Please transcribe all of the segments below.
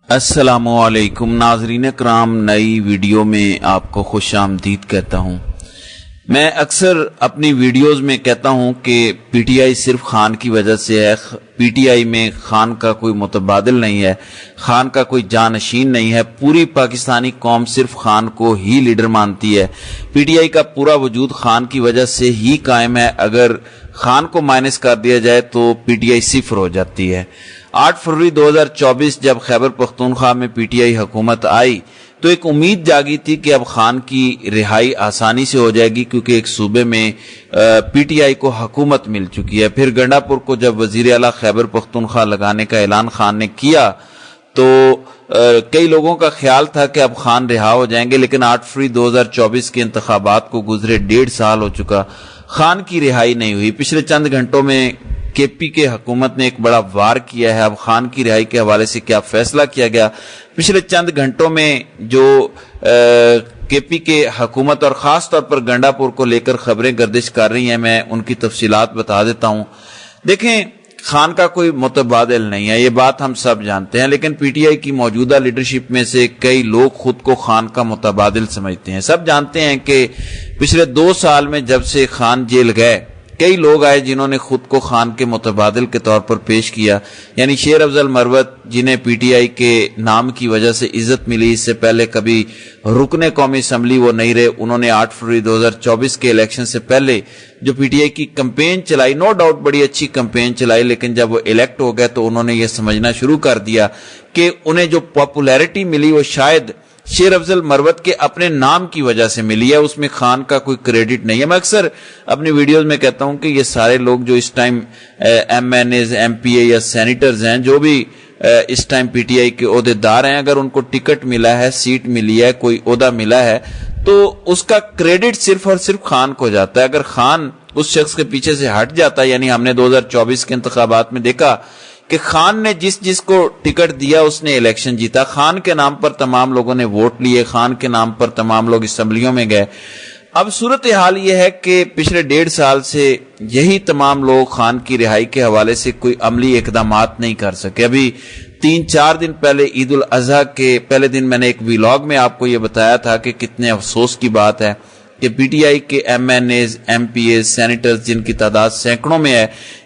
السلام علیکم ناظرین کرام، نئی ویڈیو میں آپ کو خوش آمدید کہتا ہوں۔ میں اکثر اپنی ویڈیوز میں کہتا ہوں کہ پی ٹی آئی صرف خان کی وجہ سے ہے۔ پی ٹی آئی میں خان کا کوئی متبادل نہیں ہے، خان کا کوئی جانشین نہیں ہے، پوری پاکستانی قوم صرف خان کو ہی لیڈر مانتی ہے۔ پی ٹی آئی کا پورا وجود خان کی وجہ سے ہی قائم ہے۔ اگر خان کو مائنس کر دیا جائے تو پی ٹی آئی صفر ہو جاتی ہے۔ 8 فروری 2024 جب خیبر پختونخوا میں پی ٹی آئی حکومت آئی تو ایک امید جاگی تھی کہ اب خان کی رہائی آسانی سے ہو جائے گی، کیونکہ ایک صوبے میں پی ٹی آئی کو حکومت مل چکی ہے۔ پھر گنڈا پور کو جب وزیر اعلیٰ خیبر پختونخوا لگانے کا اعلان خان نے کیا تو کئی لوگوں کا خیال تھا کہ اب خان رہا ہو جائیں گے، لیکن 8 فروری 2024 کے انتخابات کو گزرے 1.5 سال ہو چکا، خان کی رہائی نہیں ہوئی۔ پچھلے چند گھنٹوں میں کے پی کے حکومت نے ایک بڑا وار کیا ہے۔ اب خان کی رہائی کے حوالے سے کیا فیصلہ کیا گیا، پچھلے چند گھنٹوں میں جو کے پی کے حکومت اور خاص طور پر گنڈا پور کو لے کر خبریں گردش کر رہی ہیں، میں ان کی تفصیلات بتا دیتا ہوں۔ دیکھیں، خان کا کوئی متبادل نہیں ہے، یہ بات ہم سب جانتے ہیں، لیکن پی ٹی آئی کی موجودہ لیڈرشپ میں سے کئی لوگ خود کو خان کا متبادل سمجھتے ہیں۔ سب جانتے ہیں کہ پچھلے 2 سال میں جب سے خان جیل گئے، کئی لوگ آئے جنہوں نے خود کو خان کے متبادل کے طور پر پیش کیا، یعنی شیر افضل مروت، جنہیں پی ٹی آئی کے نام کی وجہ سے عزت ملی، اس سے پہلے کبھی رکن قومی اسمبلی وہ نہیں رہے۔ انہوں نے 8 فروری 2024 کے الیکشن سے پہلے جو پی ٹی آئی کی کمپین چلائی، نو ڈاؤٹ بڑی اچھی کمپین چلائی، لیکن جب وہ الیکٹ ہو گئے تو انہوں نے یہ سمجھنا شروع کر دیا کہ انہیں جو پاپولیرٹی ملی وہ شاید شیر افضل مروت کے اپنے نام کی وجہ سے ملی ہے، اس میں خان کا کوئی کریڈٹ نہیں ہے۔ میں اکثر اپنی ویڈیوز میں کہتا ہوں کہ یہ سارے لوگ جو اس time M N As, M P A یا سینیٹرز ہیں، جو بھی اس ٹائم پی ٹی آئی کے عہدے دار ہیں، اگر ان کو ٹکٹ ملا ہے، سیٹ ملی ہے، کوئی عہدہ ملا ہے تو اس کا کریڈٹ صرف اور صرف خان کو جاتا ہے۔ اگر خان اس شخص کے پیچھے سے ہٹ جاتا ہے، یعنی ہم نے 2024 کے انتخابات میں دیکھا کہ خان نے جس کو ٹکٹ دیا اس نے الیکشن جیتا، خان کے نام پر تمام لوگوں نے ووٹ لیے، خان کے نام پر تمام لوگ اسمبلیوں میں گئے۔ اب صورتحال یہ ہے کہ پچھلے 1.5 سال سے یہی تمام لوگ خان کی رہائی کے حوالے سے کوئی عملی اقدامات نہیں کر سکے۔ ابھی 3-4 دن پہلے عید الاضحیٰ کے پہلے دن میں نے ایک ویلاگ میں آپ کو یہ بتایا تھا کہ کتنے افسوس کی بات ہے کہ پی ٹی آئی کے M N As, M P As, senators, جن کی تعداد سینکڑوں میں ہے،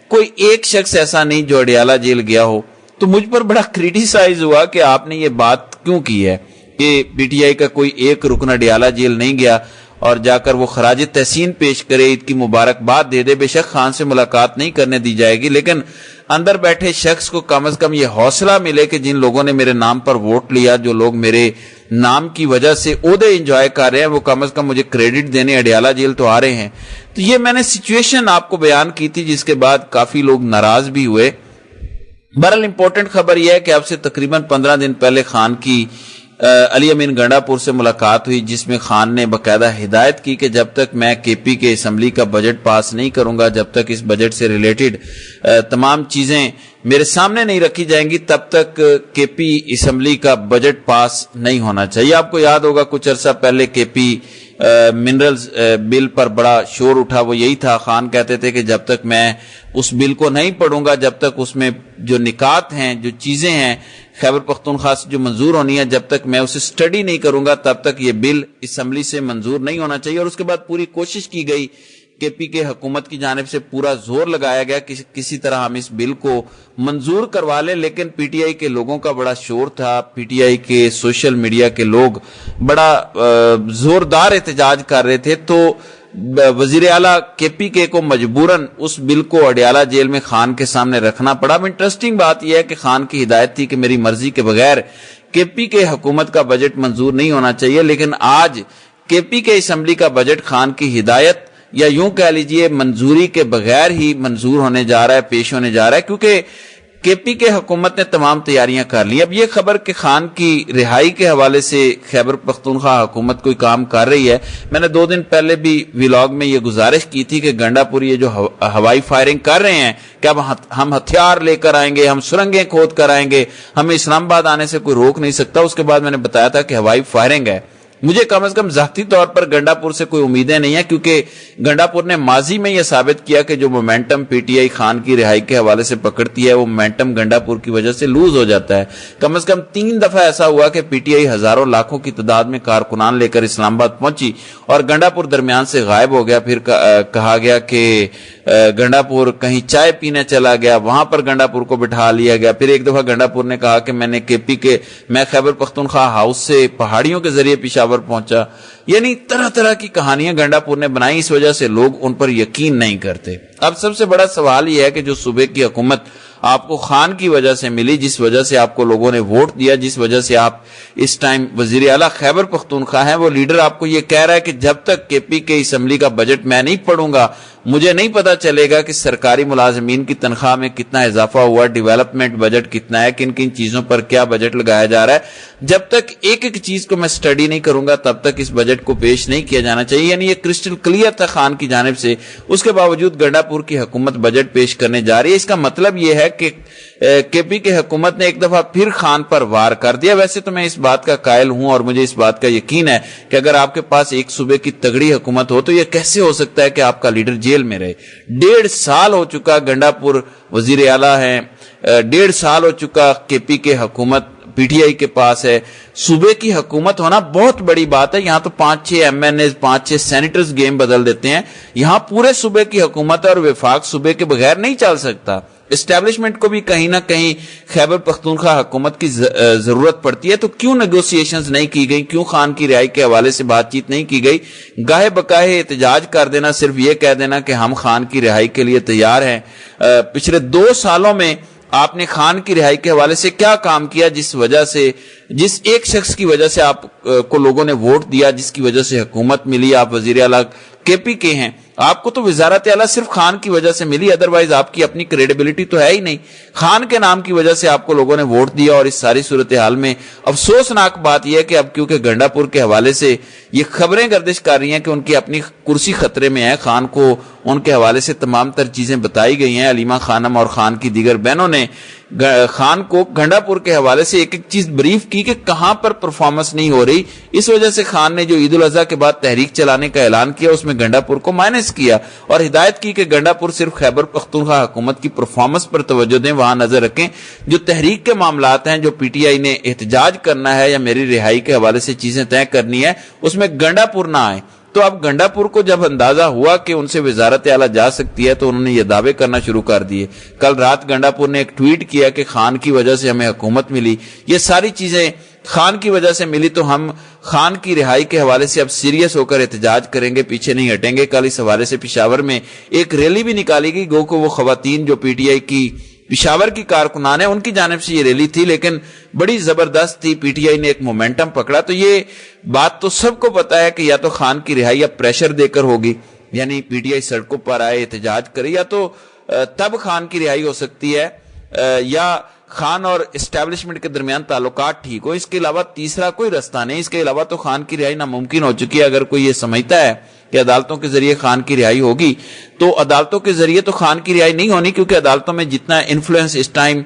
کوئی ایک شخص ایسا نہیں جو اڈیالہ جیل گیا ہو۔ تو مجھ پر بڑا کریٹیسائز ہوا کہ آپ نے یہ بات کیوں کی ہے کہ پی ٹی آئی کا کوئی ایک رکن اڈیالہ جیل نہیں گیا اور جا کر وہ خراج تحسین پیش کرے، عید کی مبارکباد دے دے۔ بے شک خان سے ملاقات نہیں کرنے دی جائے گی، لیکن اندر بیٹھے شخص کو کم از کم یہ حوصلہ ملے کہ جن لوگوں نے میرے نام پر ووٹ لیا، جو لوگ میرے نام کی وجہ سے عہدے انجوائے کر رہے ہیں، وہ کم از کم مجھے کریڈٹ دینے اڈیالہ جیل تو آ رہے ہیں۔ تو یہ میں نے سچویشن آپ کو بیان کی تھی، جس کے بعد کافی لوگ ناراض بھی ہوئے۔ بہرحال امپورٹنٹ خبر یہ ہے کہ اب سے تقریباً 15 دن پہلے خان کی علی امین گنڈا پور سے ملاقات ہوئی، جس میں خان نے باقاعدہ ہدایت کی کہ جب تک میں کے پی کے اسمبلی کا بجٹ پاس نہیں کروں گا، جب تک اس بجٹ سے ریلیٹڈ تمام چیزیں میرے سامنے نہیں رکھی جائیں گی، تب تک کے پی اسمبلی کا بجٹ پاس نہیں ہونا چاہیے۔ آپ کو یاد ہوگا کچھ عرصہ پہلے کے پی منرلز بل پر بڑا شور اٹھا، وہ یہی تھا، خان کہتے تھے کہ جب تک میں اس بل کو نہیں پڑھوں گا، جب تک اس میں جو نکات ہیں، جو چیزیں ہیں خیبر پختونخوا سے جو منظور ہونی ہے، جب تک میں اسے سٹڈی نہیں کروں گا تب تک یہ بل اسمبلی سے منظور نہیں ہونا چاہیے۔ اور اس کے بعد پوری کوشش کی گئی، کے پی کے حکومت کی جانب سے پورا زور لگایا گیا کہ کسی طرح ہم اس بل کو منظور کروا لیں، لیکن پی ٹی آئی کے لوگوں کا بڑا شور تھا، پی ٹی آئی کے سوشل میڈیا کے لوگ بڑا زوردار احتجاج کر رہے تھے، تو وزیر اعلیٰ کے پی کے کو مجبوراً اس بل کو اڈیالہ جیل میں خان کے سامنے رکھنا پڑا۔ اب انٹرسٹنگ بات یہ ہے کہ خان کی ہدایت تھی کہ میری مرضی کے بغیر کے پی کے حکومت کا بجٹ منظور نہیں ہونا چاہیے، لیکن آج کے پی کے اسمبلی کا بجٹ خان کی ہدایت یا یوں کہہ لیجئے منظوری کے بغیر ہی منظور ہونے جا رہا ہے، پیش ہونے جا رہا ہے، کیونکہ کے پی کے حکومت نے تمام تیاریاں کر لی۔ اب یہ خبر کہ خان کی رہائی کے حوالے سے خیبر پختونخوا حکومت کوئی کام کر رہی ہے، میں نے 2 دن پہلے بھی ویلاگ میں یہ گزارش کی تھی کہ گنڈا پور یہ جو ہوائی فائرنگ کر رہے ہیں کہ اب ہم ہتھیار لے کر آئیں گے، ہم سرنگیں کھود کر آئیں گے، ہمیں اسلام آباد آنے سے کوئی روک نہیں سکتا۔ اس کے بعد میں نے بتایا تھا کہ ہوائی فائرنگ ہے، मुझे कम से कम ज़ाती तौर पर गंडापुर से कोई उम्मीदें नहीं है, क्योंकि गंडापुर ने माजी में यह साबित किया कि जो मोमेंटम पीटीआई खान की रिहाई के हवाले से पकड़ती है वो मोमेंटम गंडापुर की वजह से लूज हो जाता है। कम से कम 3 दफा ऐसा हुआ कि पीटीआई हजारों लाखों की तादाद में कारकुनान लेकर इस्लामाबाद पहुंची और गंडापुर दरमियान से गायब हो गया। फिर कहा गया कि गंडापुर कहीं चाय पीने चला गया, वहां पर गंडापुर को बिठा लिया गया। फिर एक दफा गंडापुर ने कहा कि मैं खैबर पख्तूनख्वा हाउस से पहाड़ियों के जरिए पेशावर पहुंचा। यानी तरह तरह की कहानियां गंडापुर ने बनाई, इस वजह से लोग उन पर यकीन नहीं करते। अब सबसे बड़ा सवाल यह है कि जो सूबे की हुकूमत आपको खान की वजह से मिली, जिस वजह से आपको लोगों ने वोट दिया, जिस वजह से आप इस टाइम वजीर आला खैबर पख्तूनख्वा हैं, वो लीडर आपको ये कह रहा है कि जब तक केपी के असम्बली का बजट मैं नहीं पढ़ूंगा मुझे नहीं पता चलेगा कि सरकारी मुलाजमीन की तनख्वाह में कितना इजाफा हुआ, डेवलपमेंट बजट कितना है, किन किन चीजों पर क्या बजट लगाया जा रहा है। जब तक एक एक चीज को मैं स्टडी नहीं करूंगा तब तक इस बजट को पेश नहीं किया जाना चाहिए। यानी ये क्रिस्टल क्लियर था खान की जानिब से, उसके बावजूद गंडापुर की हुकूमत बजट पेश करने जा रही है। इसका मतलब यह है कि केपी की हुकूमत ने एक दफा फिर खान पर वार कर दिया। वैसे तो मैं इस बात का कायल हूं और मुझे इस बात का यकीन है कि अगर आपके पास एक सूबे की तगड़ी हुकूमत हो तो यह कैसे हो सकता है कि आपका लीडर जेल में रहे। 1.5 साल हो चुका गंडापुर वजीर आला है, 1.5 साल हो चुका केपी के हुकूमत पीटीआई के पास है। सूबे की हुकूमत होना बहुत बड़ी बात है। यहां तो 5-6 एमएनए 5-6 सेनेटर्स गेम बदल देते हैं, यहां पूरे सूबे की हुकूमत और विफाक सूबे के बगैर नहीं चल सकता। एस्टेब्लिशमेंट को भी कहीं ना कहीं खैबर पख्तूनख्वा हुकूमत की जरूरत पड़ती है। तो क्यों नेगोशिएशंस नहीं की गई, क्यों खान की रिहाई के हवाले से बातचीत नहीं की गई? गाहे बकाहे एहतजाज कर देना, सिर्फ ये कह देना कि हम खान की रिहाई के लिए तैयार हैं। पिछले 2 सालों में आपने खान की रिहाई के हवाले से क्या काम किया, जिस एक शख्स की वजह से आप को लोगों ने वोट दिया, जिसकी वजह से हुकूमत मिली, आप वजीर आला केपी के हैं। आपको तो वजारत आला सिर्फ खान की वजह से मिली, अदरवाइज आपकी अपनी क्रेडिबिलिटी तो है ही नहीं। खान के नाम की वजह से आपको लोगों ने वोट दिया और इस सारी सूरत हाल में अफसोसनाक बात यह है कि अब क्योंकि गंडापुर के हवाले से ये खबरें गर्दिश कर रही हैं कि उनकी अपनी कुर्सी खतरे में है, खान को उनके हवाले से तमाम तर चीजें बताई गई हैं। अलीमा खानम और खान की दीगर बहनों ने खान को गंडापुर के हवाले से एक एक चीज ब्रीफ की कि कहां पर परफॉर्मेंस नहीं हो रही। इस वजह से खान ने जो ईद उल अजहा के बाद तहरीक चलाने का ऐलान किया उसमें गंडापुर को माइनस किया और हिदायत की कि गंडापुर सिर्फ खैबर पख्तूनख्वा हुकूमत की परफॉर्मेंस पर तवज्जो दें, वहां नजर रखें। जो तहरीक के मामलात हैं, जो पीटीआई ने एहतजाज करना है या मेरी रिहाई के हवाले से चीजें तय करनी है, उसमें गंडापुर ना आए। तो अब गंडापुर को जब अंदाजा हुआ कि उनसे वजारत आला जा सकती है तो उन्होंने ये दावे करना शुरू कर दिए। कल रात गंडापुर ने एक ट्वीट किया कि खान की वजह से हमें हुकूमत मिली, ये सारी चीजें खान की वजह से मिली, तो हम खान की रिहाई के हवाले से अब सीरियस होकर एहतजाज करेंगे, पीछे नहीं हटेंगे। कल इस हवाले से पेशावर में एक रैली भी निकाली गई, गो को वो खवातीन जो पीटीआई की पेशावर की कारकुनान है उनकी जानिब से ये रैली थी, लेकिन बड़ी जबरदस्त थी। पीटीआई ने एक मोमेंटम पकड़ा। तो ये बात तो सबको पता है कि या तो खान की रिहाई अब प्रेशर देकर होगी, यानी पीटीआई सड़कों पर आए एहतजाज करे, या तो तब खान की रिहाई हो सकती है या खान और एस्टेब्लिशमेंट के दरमियान ताल्लुकात ठीक हो। इसके अलावा तीसरा कोई रास्ता नहीं। इसके अलावा तो खान की रिहाई नामुमकिन हो चुकी है। अगर कोई ये समझता है कि अदालतों के जरिए खान की रिहाई होगी तो अदालतों के जरिए तो खान की रिहाई नहीं होनी, क्योंकि अदालतों में जितना इन्फ्लुएंस इस टाइम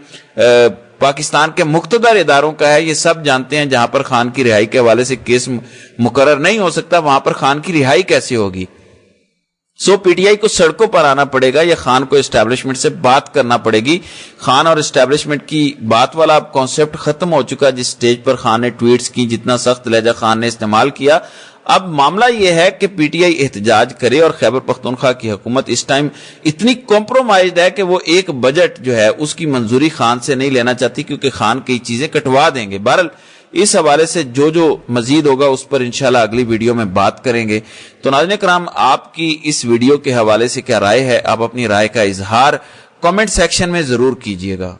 पाकिस्तान के मुख्तदर इदारों का है ये सब जानते हैं। जहां पर खान की रिहाई के हवाले से केस मुकर्रर नहीं हो सकता वहां पर खान की रिहाई कैसे होगी? सो पीटीआई को सड़कों पर आना पड़ेगा या खान को एस्टेब्लिशमेंट से बात करना पड़ेगी। खान और एस्टेब्लिशमेंट की बात वाला अब कॉन्सेप्ट खत्म हो चुका। जिस स्टेज पर खान ने ट्वीट्स की, जितना सख्त लहजा खान ने इस्तेमाल किया, अब मामला यह है कि पीटीआई एहतजाज करे और खैबर पख्तूनख्वा की हुकूमत इस टाइम इतनी कॉम्प्रोमाइज्ड है कि वो एक बजट जो है उसकी मंजूरी खान से नहीं लेना चाहती, क्योंकि खान कई चीजें कटवा देंगे। बहरहाल इस हवाले से जो मजीद होगा उस पर इंशाल्लाह अगली वीडियो में बात करेंगे। तो नाज़रीन किराम, आपकी इस वीडियो के हवाले से क्या राय है? आप अपनी राय का इजहार कमेंट सेक्शन में जरूर कीजिएगा।